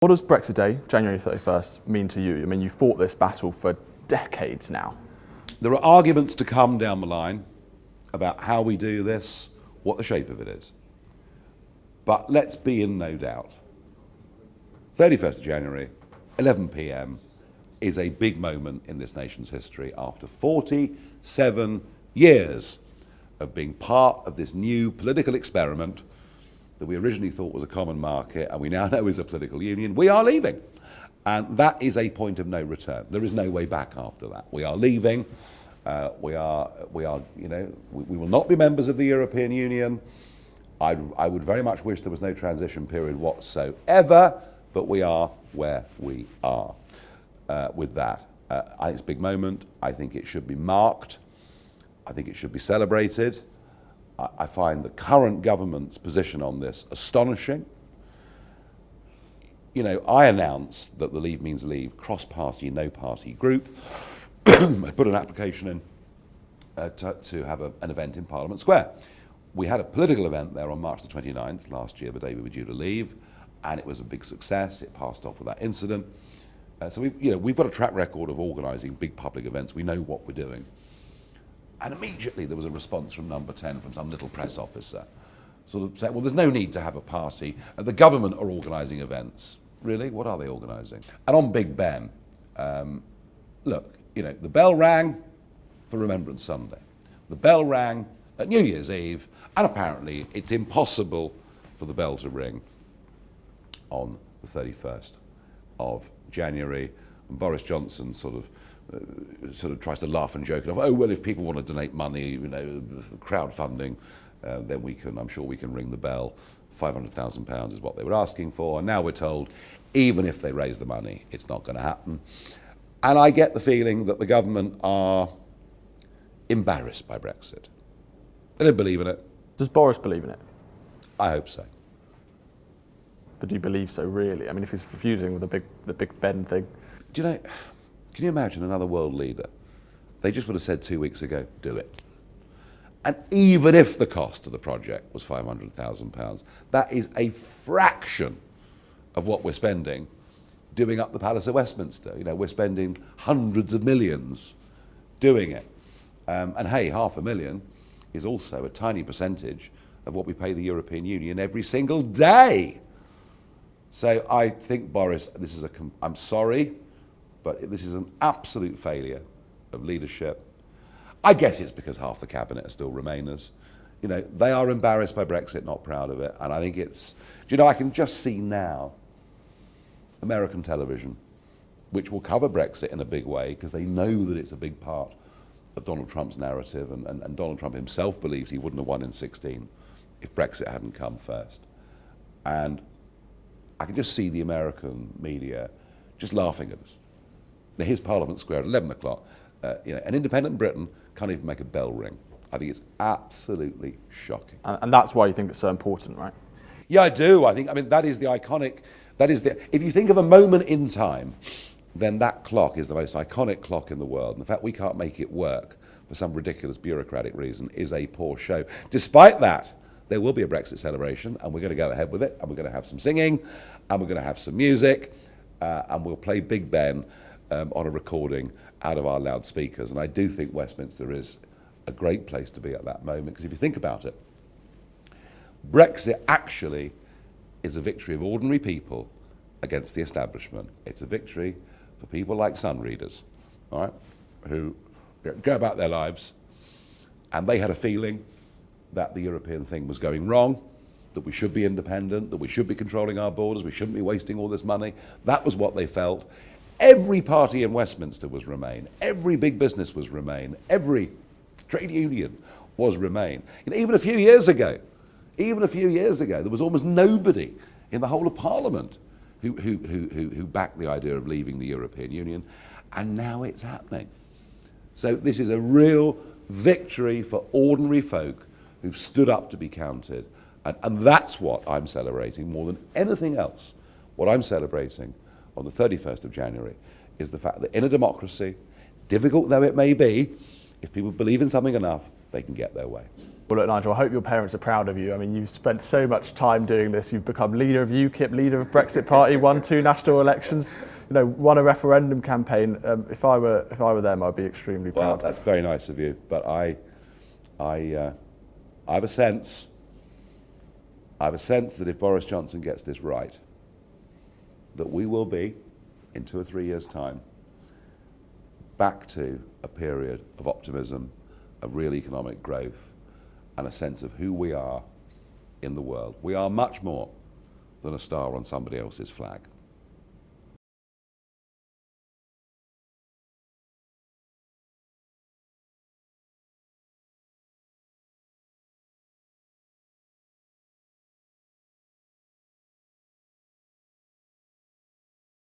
What does Brexit Day, January 31st, mean to you? I mean, you fought this battle for decades now. There are arguments to come down the line about how we do this, what the shape of it is. But let's be in no doubt. 31st of January, 11 p.m. is a big moment in this nation's history after 47 years of being part of this new political experiment that we originally thought was a common market and we now know is a political union. We are leaving. And that is a point of no return. There is no way back after that. We are leaving. We will not be members of the European Union. I would very much wish there was no transition period whatsoever, but we are where we are with that. I think it's a big moment. I think it should be marked. I think it should be celebrated. I find the current government's position on this astonishing. You know, I announced that the Leave Means Leave cross-party, no-party group I put an application in to have an event in Parliament Square. We had a political event there on March the 29th last year, the day we were due to leave, and it was a big success. It passed off with that incident. So we've got a track record of organising big public events. We know what we're doing. And immediately there was a response from Number 10, from some little press officer, sort of saying, well, there's no need to have a party. The government are organising events. Really? What are they organising? And on Big Ben, look, the bell rang for Remembrance Sunday. The bell rang at New Year's Eve, and apparently it's impossible for the bell to ring on the 31st of January. And Boris Johnson sort of tries to laugh and joke. Oh, well, if people want to donate money, crowdfunding, then I'm sure we can ring the bell. £500,000 is what they were asking for. And now we're told, even if they raise the money, it's not going to happen. And I get the feeling that the government are embarrassed by Brexit. They don't believe in it. Does Boris believe in it? I hope so. But do you believe so, really? I mean, if he's refusing with the Big Ben thing. Do you know, can you imagine another world leader? They just would have said 2 weeks ago, do it. And even if the cost of the project was £500,000, that is a fraction of what we're spending doing up the Palace of Westminster. We're spending hundreds of millions doing it. And hey, £500,000 is also a tiny percentage of what we pay the European Union every single day. So I think, Boris, I'm sorry, but this is an absolute failure of leadership. I guess it's because half the cabinet are still Remainers. They are embarrassed by Brexit, not proud of it. And I think I can just see now American television, which will cover Brexit in a big way because they know that it's a big part of Donald Trump's narrative. And Donald Trump himself believes he wouldn't have won in 2016 if Brexit hadn't come first. And I can just see the American media just laughing at us. Now, here's Parliament Square at 11 o'clock. An independent Britain can't even make a bell ring. I think it's absolutely shocking. And that's why you think it's so important, right? Yeah, I do. That is the iconic, if you think of a moment in time, then that clock is the most iconic clock in the world. And the fact we can't make it work for some ridiculous bureaucratic reason is a poor show. Despite that, there will be a Brexit celebration, and we're going to go ahead with it, and we're going to have some singing, and we're going to have some music, and we'll play Big Ben on a recording out of our loudspeakers. And I do think Westminster is a great place to be at that moment, because if you think about it, Brexit actually is a victory of ordinary people against the establishment. It's a victory for people like sun readers, all right, who go about their lives, and they had a feeling that the European thing was going wrong, that we should be independent, that we should be controlling our borders, we shouldn't be wasting all this money. That was what they felt. Every party in Westminster was Remain. Every big business was Remain. Every trade union was Remain. Even a few years ago, there was almost nobody in the whole of Parliament who backed the idea of leaving the European Union, and now it's happening. So this is a real victory for ordinary folk who've stood up to be counted, and that's what I'm celebrating more than anything else. What I'm celebrating on the 31st of January is the fact that in a democracy, difficult though it may be, if people believe in something enough, they can get their way. Well, look, Nigel, I hope your parents are proud of you. I mean, you've spent so much time doing this. You've become leader of UKIP, leader of Brexit Party, won 2 national elections, won a referendum campaign. If I were them, I'd be extremely proud. Well, that's very nice of you, but I have a sense that if Boris Johnson gets this right, that we will be, in 2 or 3 years' time, back to a period of optimism, of real economic growth, and a sense of who we are in the world. We are much more than a star on somebody else's flag.